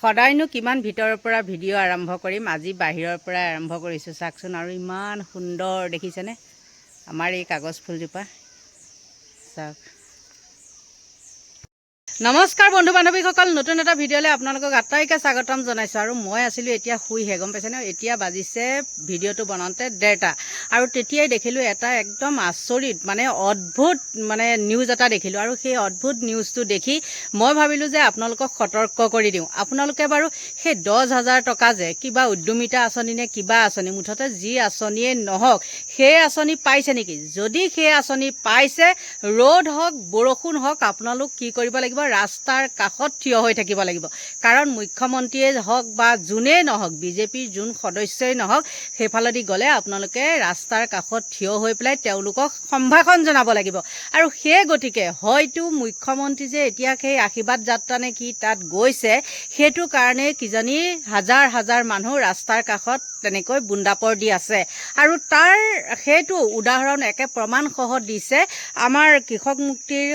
সদায়নো কিমান ভিতৰৰ পৰা ভিডিঅ' আৰম্ভ কৰিম, আজি বাহিৰৰ পৰা আৰম্ভ কৰিছোঁ। চাওকচোন, আৰু ইমান সুন্দৰ দেখিছেনে আমাৰ এই কাগজ ফুলজোপা। চাওক। নমস্কাৰ বন্ধু বান্ধৱীসকল, নতুন এটা ভিডিঅ'লৈ আপোনালোকক আটাইকে স্বাগতম জনাইছোঁ। আৰু মই আছিলোঁ এতিয়া শুইহে, গম পাইছেনে? এতিয়া বাজিছে ভিডিঅ'টো বনাওঁতে 1:30, আৰু তেতিয়াই দেখিলোঁ এটা একদম আচৰিত মানে অদ্ভুত মানে নিউজ এটা দেখিলোঁ। আৰু সেই অদ্ভুত নিউজটো দেখি মই ভাবিলোঁ যে আপোনালোকক সতৰ্ক কৰি দিওঁ। আপোনালোকে বাৰু সেই 10,000 টকা যে কিবা উদ্যমিতা আঁচনি নে কিবা আঁচনি, মুঠতে যি আঁচনিয়ে নহওক সেই আঁচনি পাইছে নেকি? যদি সেই আঁচনি পাইছে, ৰ'দ হওক বৰষুণ হওক, আপোনালোক কি কৰিব লাগিব? ৰাস্তাৰ কাষত থিয় হৈ থাকিব লাগিব। কাৰণ মুখ্যমন্ত্ৰীয়ে হওক বা যোনেই নহওক, বিজেপিৰ যোন সদস্যই নহওক, সেইফালেদি গ'লে আপোনালোকে ৰাস্তাৰ কাষত থিয় হৈ পেলাই তেওঁলোকক সম্ভাষণ জনাব লাগিব। আৰু সেই গতিকে হয়তো মুখ্যমন্ত্ৰী যে এতিয়া সেই আশীৰ্বাদ যাত্ৰা নে কি তাত গৈছে, সেইটো কাৰণে কিজানি হাজাৰ হাজাৰ মানুহ ৰাস্তাৰ কাষত তেনেকৈ বুন্দাপৰ দি আছে। আৰু তাৰ সেইটো উদাহৰণ একে প্ৰমাণসহ দিছে আমাৰ কৃষক মুক্তিৰ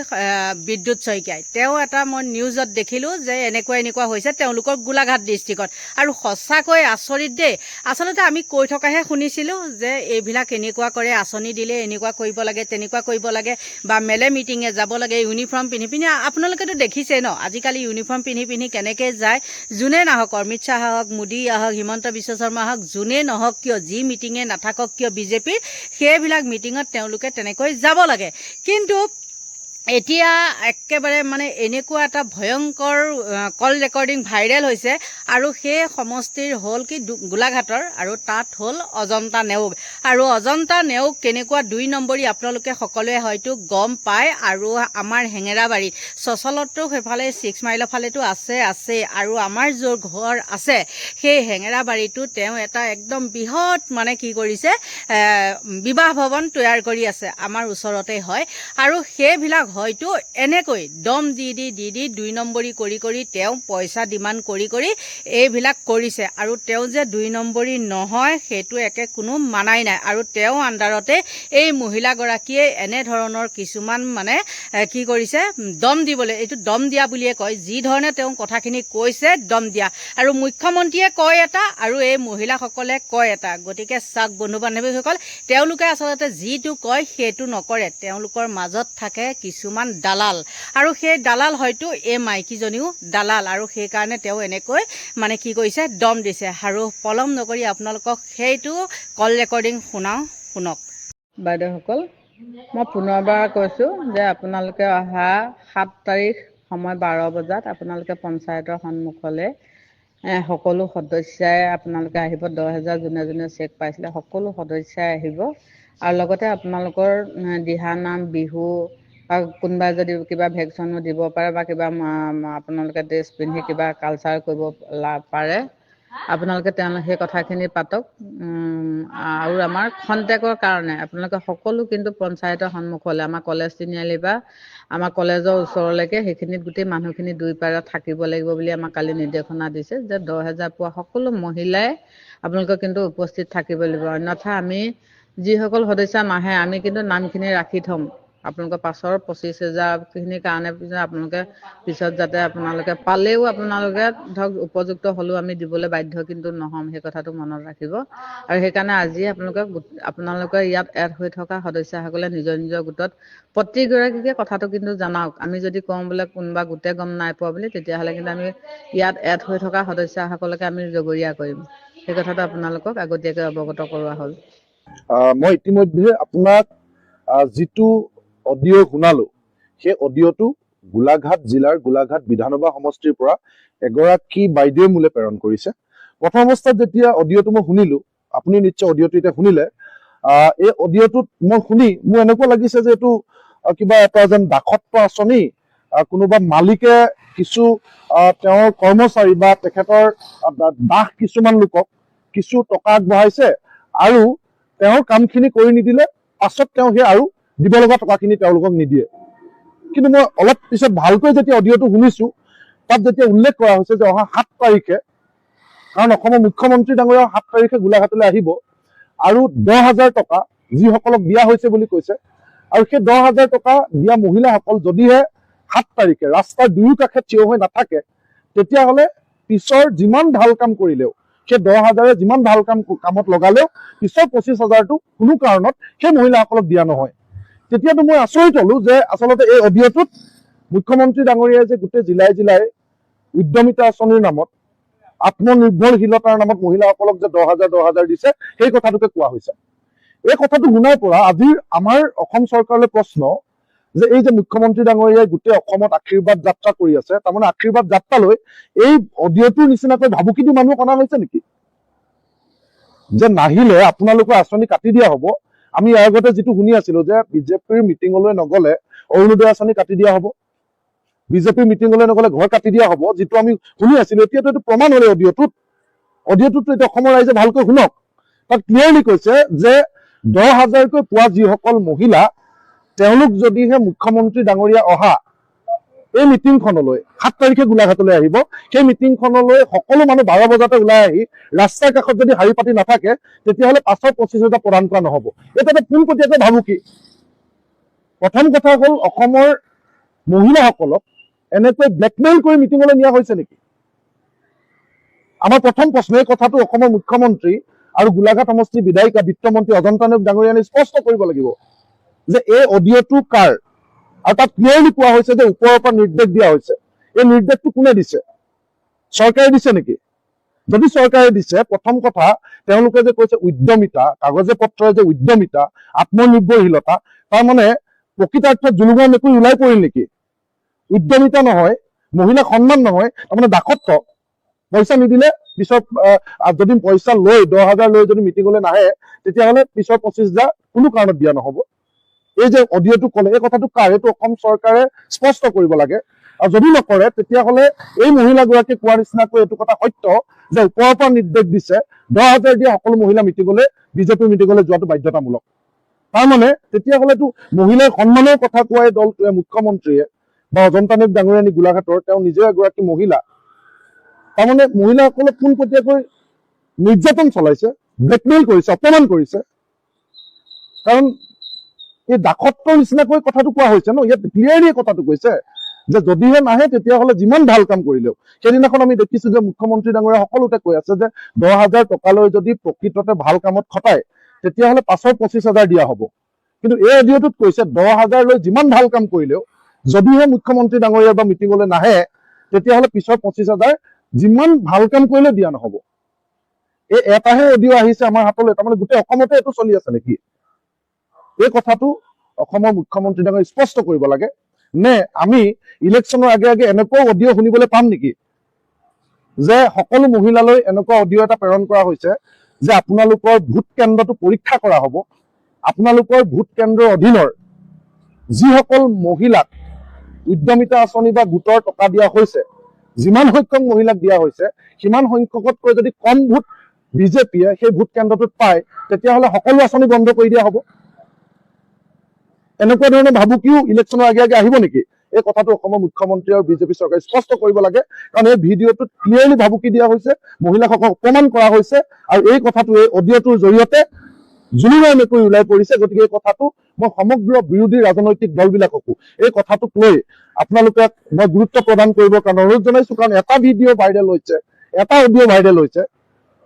বিদ্যুৎ শইকীয়াই। তেওঁ এটা মই নিউজত দেখিলোঁ যে এনেকুৱা হৈছে তেওঁলোকৰ গোলাঘাট ডিষ্ট্ৰিক্টত। আৰু সঁচাকৈ আচৰিত দেই। আচলতে আমি কৈ থকাহে শুনিছিলোঁ যে এইবিলাক এনেকুৱা কৰে, আঁচনি দিলে এনেকুৱা কৰিব লাগে, তেনেকুৱা কৰিব লাগে, বা মেলে মিটিঙে যাব লাগে ইউনিফৰ্ম পিন্ধি আপোনালোকেতো দেখিছেই ন, আজিকালি ইউনিফৰ্ম পিন্ধি কেনেকৈ যায়। যোনে নাহক, অমিত শ্বাহ হওক, মোদী আহক, হিমন্ত বিশ্ব শৰ্মা হওক, যোনেই নহওক কিয়, যি মিটিঙে নাথাকক কিয় বিজেপিৰ, সেইবিলাক মিটিঙত তেওঁলোকে তেনেকৈ যাব লাগে। কিন্তু এতিয়া একেবাৰে মানে এনেকুৱা এটা ভয়ংকৰ কল ৰেকৰ্ডিং ভাইৰেল হৈছে। আৰু সেই সমষ্টিৰ হ'ল কি গোলাঘাটৰ, আৰু তাত হ'ল অজন্তা নেওগ। আৰু অজন্তা নেওগ কেনেকুৱা 2 নম্বৰী আপোনালোকে সকলোৱে হয়তো গম পায়। আৰু আমাৰ হেঙেৰাবাৰীত চচলতটো সেইফালে 6 মাইলৰ ফালেতো আছে। আৰু আমাৰ য'ৰ ঘৰ আছে সেই হেঙেৰাবাৰীতো তেওঁ এটা একদম বৃহৎ মানে কি কৰিছে, বিবাহ ভৱন তৈয়াৰ কৰি আছে, আমাৰ ওচৰতে হয়। আৰু সেইবিলাক হয়তো এনেকৈ দম দি 2 নম্বৰী কৰি তেওঁ পইচা ডিমাণ্ড কৰি এইবিলাক কৰিছে। আৰু তেওঁ যে 2 নম্বৰী নহয় সেইটো একে কোনো মানাই নাই। আৰু তেওঁ আণ্ডাৰতে এই মহিলাগৰাকীয়ে এনেধৰণৰ কিছুমান মানে কি কৰিছে, দম দিবলৈ, এইটো দম দিয়া বুলিয়ে কয়, যি ধৰণে তেওঁ কথাখিনি কৈছে দম দিয়া। আৰু মুখ্যমন্ত্ৰীয়ে কয় এটা আৰু এই মহিলাসকলে কয় এটা। গতিকে চাওক বন্ধু বান্ধৱীসকল, তেওঁলোকে আচলতে যিটো কয় সেইটো নকৰে, তেওঁলোকৰ মাজত থাকে কিছুমান দালাল। আৰু সেই দালাল হয়তো এই মাইকীজনীও দালাল। আৰু সেইকাৰণে তেওঁ এনেকৈ মানে কি কৰিছে, দম দিছে। আৰু পলম নকৰি আপোনালোকক সেইটো কল ৰেকৰ্ডিং শুনক। বাইদেউসকল, মই পুনৰবাৰ কৈছোঁ যে আপোনালোকে অহা 7 তাৰিখ সময় 12 বজাত আপোনালোকে পঞ্চায়তৰ সন্মুখলৈ সকলো সদস্যাই আপোনালোকে আহিব। 10,000 যোনে চেক পাইছিলে সকলো সদস্যাই আহিব। আৰু লগতে আপোনালোকৰ দিহানাম, বিহু, বা কোনোবাই যদি কিবা ভেকশ্যনো দিব পাৰে, বা কিবা আপোনালোকে ড্ৰেছ পিন্ধি কিবা কালচাৰ কৰিব পাৰে, আপোনালোকে সেই কথাখিনি পাতক। আৰু আমাৰ খন্তেকৰ কাৰণে আপোনালোকে সকলো কিন্তু পঞ্চায়তৰ সন্মুখলৈ, আমাৰ কলেজ তিনিআলি বা আমাৰ কলেজৰ ওচৰলৈকে সেইখিনিত গোটেই মানুহখিনি 2 পাৰত থাকিব লাগিব বুলি আমাক কালি নিৰ্দেশনা দিছে যে 10,000 পোৱা সকলো মহিলাই আপোনালোকে কিন্তু উপস্থিত থাকিব লাগিব। অন্যথা আমি যিসকল সদস্য নাহে আমি কিন্তু নামখিনি ৰাখি থ'ম। আপোনালোকৰ পাছৰ 25,000খিনিৰ কাৰণে আপোনালোকে পিছত যাতে আপোনালোকে পালেও আপোনালোকে ধৰক উপযুক্ত হ'লেও আমি দিবলৈ বাধ্য কিন্তু নহ'ম, সেই কথাটো মনত ৰাখিব। আৰু সেইকাৰণে আজি আপোনালোকে ইয়াত এড হৈ থকা সদস্যসকলে নিজৰ গোটত প্ৰতিগৰাকীকে কথাটো কিন্তু জনাওক। আমি যদি কওঁ বোলে কোনোবা গোটে গম নাই পোৱা বুলি, তেতিয়াহ'লে কিন্তু আমি ইয়াত এড হৈ থকা সদস্যসকলকে আমি জগৰীয়া কৰিম। সেই কথাটো আপোনালোকক আগতীয়াকৈ অৱগত কৰোৱা হ'ল। মই ইতিমধ্যে আপোনাক যিটো অডিঅ' শুনালো, সেই অডিঅ'টো গোলাঘাট জিলাৰ গোলাঘাট বিধানসভা সমষ্টিৰ পৰা এগৰাকী বাইদেৱে মোলৈ প্ৰেৰণ কৰিছে। প্ৰথম অৱস্থাত যেতিয়া অডিঅ'টো মই শুনিলো, আপুনি নিশ্চয় অডিঅ'টো এতিয়া শুনিলে, এই অডিঅ'টোত মই শুনি মোৰ এনেকুৱা লাগিছে যে এইটো কিবা এটা যেন দাসত্ব আঁচনি, কোনোবা মালিকে কিছু তেওঁৰ কৰ্মচাৰী বা তেখেতৰ দাস কিছুমান লোকক কিছু টকা আগবঢ়াইছে, আৰু তেওঁৰ কামখিনি কৰি নিদিলে পাছত তেওঁ সেই আৰু দিব লগা টকাখিনি তেওঁলোকক নিদিয়ে। কিন্তু মই অলপ পিছত ভালকৈ যেতিয়া অডিঅ'টো শুনিছো, তাত যেতিয়া উল্লেখ কৰা হৈছে যে অহা 7 তাৰিখে, কাৰণ অসমৰ মুখ্যমন্ত্ৰী ডাঙৰীয়া 7 তাৰিখে গোলাঘাটলৈ আহিব, আৰু 10,000 টকা যিসকলক দিয়া হৈছে বুলি কৈছে, আৰু সেই 10,000 টকা দিয়া মহিলাসকল যদিহে 7 তাৰিখে ৰাস্তাৰ দুয়ো কাষে থিয় হৈ নাথাকে, তেতিয়াহ'লে পিছৰ যিমান ভাল কাম কৰিলেও সেই 10,000 যিমান ভাল কামত লগালেও পিছৰ 25,000টো কোনো কাৰণত সেই মহিলাসকলক দিয়া নহয়। তেতিয়াতো মই আচৰিত হলো যে আচলতে এই অডিঅ'টোত মুখ্যমন্ত্ৰী ডাঙৰীয়াই যে গোটেই জিলাই জিলাই উদ্যমিতা আঁচনিৰ নামত আত্মনিৰ্ভৰশীলতাৰ নামত মহিলাসকলক যে 10,000 দিছে সেই কথাটোকে কোৱা হৈছে। এই কথাটো শুনাৰ পৰা আজিৰ আমাৰ অসম চৰকাৰলৈ প্ৰশ্ন যে এই যে মুখ্যমন্ত্ৰী ডাঙৰীয়াই গোটেই অসমত আশীৰ্বাদ যাত্ৰা কৰি আছে, তাৰমানে আশীৰ্বাদ যাত্ৰালৈ এই অডিঅ'টোৰ নিচিনাকৈ ভাবুকি দি মানুহ অনা হৈছে নেকি যে নাহিলে আপোনালোকৰ আঁচনি কাটি দিয়া হ'ব। আমি ইয়াৰ আগতে যিটো শুনি আছিলো যে বিজেপিৰ মিটিঙলৈ নগলে অৰুণোদয় আঁচনি কাটি দিয়া হ'ব, বিজেপিৰ মিটিঙলৈ নগলে ঘৰ কাটি দিয়া হ'ব, যিটো আমি শুনি আছিলো। এতিয়াতো এইটো প্ৰমাণ হলে অডিঅ'টোত এতিয়া অসমৰ ৰাইজে ভালকৈ শুনক। তাত ক্লিয়াৰলি কৈছে যে 10,000কৈ পোৱা যিসকল মহিলা তেওঁলোক যদিহে মুখ্যমন্ত্ৰী ডাঙৰীয়া অহা এই মিটিংখনলৈ 7 তাৰিখে গোলাঘাটলৈ আহিব, সেই মিটিংখনলৈ সকলো মানুহ 12 বজাতে ওলাই আহি ৰাস্তাৰ কাষত যদি শাৰী পাতি নাথাকে তেতিয়াহ'লে 25,000 প্ৰদান কৰা নহ'ব। এটা পোনপটীয়াকৈ ভাবুকি। প্ৰথম কথা হ'ল অসমৰ মহিলাসকলক এনেকৈ ব্লেকমেইল কৰি মিটিঙলৈ নিয়া হৈছে নেকি? আমাৰ প্ৰথম প্ৰশ্ন। এই কথাটো অসমৰ মুখ্যমন্ত্ৰী আৰু গোলাঘাট সমষ্টিৰ বিধায়িকা বিত্তমন্ত্ৰী অজন্তা নেওগ ডাঙৰীয়াই স্পষ্ট কৰিব লাগিব যে এই অডিঅ'টো কাৰ, আৰু তাত ক্লিয়াৰলি কোৱা হৈছে যে ওপৰৰ পৰা নিৰ্দেশ দিয়া হৈছে। এই নিৰ্দেশটো কোনে দিছে? চৰকাৰে দিছে নেকি? যদি চৰকাৰে দিছে, প্ৰথম কথা তেওঁলোকে যে কৈছে উদ্যমিতা, কাগজে পত্ৰই যে উদ্যমিতা আত্মনিৰ্ভৰশীলতা, তাৰমানে প্ৰকৃতাৰ্থত জুলুঙৰ মেকুৰী ওলাই পৰিল নেকি? উদ্যমিতা নহয়, মহিলাক সন্মান নহয়, তাৰমানে দাসত্ব। পইচা নিদিলে পিছত যদি পইচা লৈ 10,000 লৈ যদি মিটিঙলৈ নাহে তেতিয়াহ'লে পিছৰ 25,000 কোনো কাৰণত দিয়া নহ'ব। এই যে অডিঅ'টো ক'লে এই কথাটো কাৰ, এইটো অসম চৰকাৰে স্পষ্ট কৰিব লাগে। আৰু যদি নকৰে তেতিয়াহ'লে এই মহিলাগৰাকীয়ে কোৱাৰ নিচিনাকৈ এইটো কথা সত্য যে ওপৰৰ পৰা নিৰ্দেশ দিছে 10,000 দিয়ে সকলো মহিলা মিটিঙলৈ, বিজেপিৰ মিটিঙলৈ যোৱাটো বাধ্যতামূলক। তাৰমানে তেতিয়াহ'লেতো মহিলাৰ সন্মানৰ কথা কোৱা এই দলটোৱে, মুখ্যমন্ত্ৰীয়ে বা অজন্তা নেওগ ডাঙৰীয়ানী গোলাঘাটৰ, তেওঁ নিজে এগৰাকী মহিলা, তাৰমানে মহিলাসকলক পোনপটীয়াকৈ নিৰ্যাতন চলাইছে, ব্লেকমেইল কৰিছে, অপমান কৰিছে। কাৰণ এই দাসত্বৰ নিচিনাকৈ কথাটো কোৱা হৈছে ন। ইয়াত ক্লিয়াৰলি কথাটো কৈছে যে যদিহে নাহে তেতিয়াহ'লে যিমান ভাল কাম কৰিলেও, সেইদিনাখন আমি দেখিছো যে মুখ্যমন্ত্ৰী ডাঙৰীয়া সকলোতে কৈ আছে যে 10,000 টকালৈ যদি প্ৰকৃততে ভাল কামত খটায় তেতিয়াহ'লে পাছৰ 25,000 দিয়া হ'ব। কিন্তু এই অডিঅ'টোত কৈছে 10,000 লৈ যিমান ভাল কাম কৰিলেও যদিহে মুখ্যমন্ত্ৰী ডাঙৰীয়া বা মিটিঙলৈ নাহে তেতিয়াহ'লে পিছৰ 25,000 যিমান ভাল কাম কৰিলেও দিয়া নহ'ব। এই এটাহে অডিঅ' আহিছে আমাৰ হাতলৈ, তাৰমানে গোটেই অসমতে এইটো চলি আছে নেকি? এই কথাটো অসমৰ মুখ্যমন্ত্ৰী ডাঙৰীয়াই স্পষ্ট কৰিব লাগে। নে আমি ইলেকশ্যনৰ আগে আগে এনেকুৱাও অডিঅ' শুনিবলৈ পাম নেকি যে সকলো মহিলালৈ এনেকুৱা অডিঅ' এটা প্ৰেৰণ কৰা হৈছে যে আপোনালোকৰ ভোট কেন্দ্ৰটো পৰীক্ষা কৰা হ'ব, আপোনালোকৰ ভোট কেন্দ্ৰৰ অধীনৰ যিসকল মহিলাক উদ্যমিতা আঁচনি বা গোটৰ টকা দিয়া হৈছে, যিমান সংখ্যক মহিলাক দিয়া হৈছে সিমান সংখ্যকতকৈ যদি কম ভোট বিজেপিয়ে সেই ভোট কেন্দ্ৰটোত পায় তেতিয়াহ'লে সকলো আঁচনি বন্ধ কৰি দিয়া হ'ব। এনেকুৱা ধৰণৰ ভাবুকিও ইলেকশ্যনৰ আগে আগে আহিব নেকি? এই কথাটো অসমৰ মুখ্যমন্ত্ৰী আৰু বিজেপি চৰকাৰে স্পষ্ট কৰিব লাগে। কাৰণ এই ভিডিঅ'টোত ক্লিয়াৰলি ভাবুকি দিয়া হৈছে, মহিলাসকলক অপমান কৰা হৈছে, আৰু এই কথাটো এই অডিঅ'টোৰ জৰিয়তে জুলুঙৰ মেকুৰী ওলাই পৰিছে। গতিকে এই কথাটো মই সমগ্ৰ বিৰোধী ৰাজনৈতিক দলবিলাককো এই কথাটোক লৈ আপোনালোকে মই গুৰুত্ব প্ৰদান কৰিবৰ কাৰণে অনুৰোধ জনাইছো। কাৰণ এটা ভিডিঅ' ভাইৰেল হৈছে, এটা অডিঅ' ভাইৰেল হৈছে,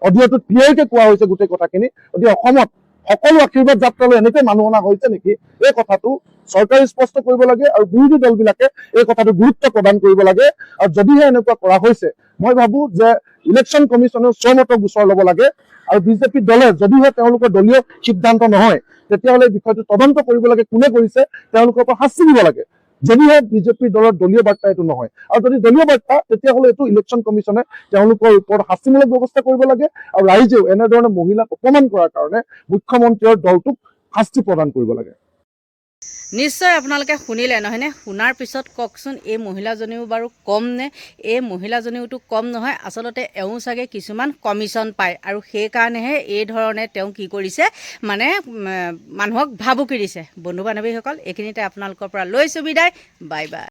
অডিঅ'টোত ক্লিয়াৰকে কোৱা হৈছে গোটেই কথাখিনি। গতিকে অসমত সকলো আশীৰ্বাদ যাত্ৰালৈ এনেকৈ মানুহ অনা হৈছে নেকি? এই কথাটো চৰকাৰে স্পষ্ট কৰিব লাগে আৰু বিৰোধী দলবিলাকে এই কথাটো গুৰুত্ব প্ৰদান কৰিব লাগে। আৰু যদিহে এনেকুৱা কৰা হৈছে মই ভাবো যে ইলেকশ্যন কমিশ্যনেও স্বমত গোচৰ ল'ব লাগে। আৰু বিজেপি দলে যদিহে তেওঁলোকৰ দলীয় সিদ্ধান্ত নহয় তেতিয়াহ'লে এই বিষয়টো তদন্ত কৰিব লাগে, কোনে কৰিছে তেওঁলোকৰ পৰা শাস্তি দিব লাগে। যদিহে বিজেপিৰ দলৰ দলীয় বাৰ্তা এইটো নহয়, আৰু যদি দলীয় বাৰ্তা তেতিয়াহ'লে এইটো ইলেকশ্যন কমিশ্যনে তেওঁলোকৰ ওপৰত শাস্তিমূলক ব্যৱস্থা কৰিব লাগে। আৰু ৰাইজেও এনেধৰণে মহিলাক অপমান কৰাৰ কাৰণে মুখ্যমন্ত্ৰী আৰু দলটোক শাস্তি প্ৰদান কৰিব লাগে। নিশ্চয় আপোনালোকে শুনিলে নহয়নে? শুনাৰ পিছত কওকচোন এই মহিলাজনীও বাৰু কম নে? এই মহিলাজনীওতো কম নহয়, আচলতে এওঁ চাগে কিছুমান কমিশ্যন পায় আৰু সেইকাৰণেহে এই ধৰণে তেওঁ কি কৰিছে, মানে মানুহক ভাবুকি দিছে। বন্ধু বান্ধৱীসকল, এইখিনিতে আপোনালোকৰ পৰা লৈছোঁ বিদায়। Bye bye.